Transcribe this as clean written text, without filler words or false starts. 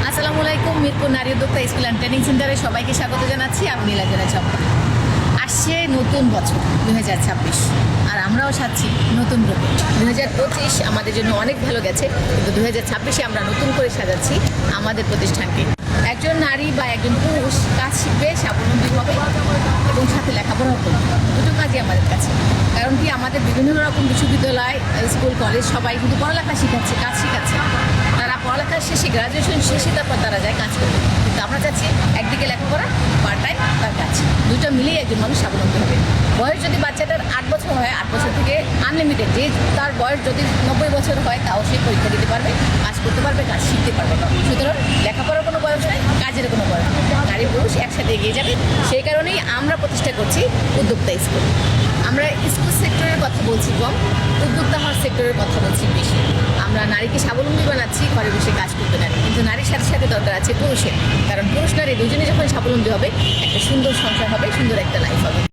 আসসালামু আলাইকুম। মিরপুর নারী উদ্যোক্তা স্কুল অ্যান্ড ট্রেনিং সেন্টারে সবাইকে স্বাগত জানাচ্ছি। আমি নীলাঞ্জনা চম্পা। আসছে নতুন বছর 2026, আর আমরাও সাচ্ছি নতুন রূপে। 2025 আমাদের জন্য অনেক ভালো গেছে, কিন্তু 2026-এ আমরা নতুন করে সাজাচ্ছি আমাদের প্রতিষ্ঠানকে। একজন নারী বা একজন পুরুষ কাজ শিখবে, স্বাবলম্বী হবে এবং সাথে লেখাপড়াও করবে। দুটো কাজই আমাদের কাছে। কারণ কি, আমাদের বিভিন্ন রকম বিশ্ববিদ্যালয়, স্কুল, কলেজ সবাই কিন্তু পড়ালেখা শিখাচ্ছে, কাজ শিখাচ্ছে। তারা পড়ালেখা শেষে, গ্রাজুয়েশন শেষে তারপর তারা যায় কাজ করবে। কিন্তু আমরা চাচ্ছি একদিকে লেখাপড়া, পার্ট টাইম তার কাজ, দুটো মিলিয়ে একজন মানুষ স্বাবলম্বী হবে। বয়স যদি বাচ্চাটার 8 বছর হয়, 8 বছর থেকে আনলিমিটেড, যে তার বয়স যদি 90 বছর হয়, তাও সে পরীক্ষা দিতে পারবে, কাজ করতে পারবে, কাজ শিখতে পারবে। সুতরাং লেখাপড়ার কোনো বয়স নেই, কাজের কোনো বয়স নেই। নারী পুরুষ একসাথে এগিয়ে যাবে। সেই কারণেই আমরা প্রতিষ্ঠা করছি উদ্যোক্তা স্কুল। আমরা স্কুল সেক্টরের কথা বলছি কম, উদ্যোক্তা হওয়ার সেক্টরের কথা বলছি বেশি। আমরা নারীকে স্বাবলম্বী বানাচ্ছি, ঘরে বসে কাজ করতে নারী, কিন্তু নারীর সাথে সাথে দরকার আছে পুরুষের। কারণ পুরুষ নারী দুজনে যখন স্বাবলম্বী হবে, একটা সুন্দর সংসার হবে, সুন্দর একটা লাইফ হবে।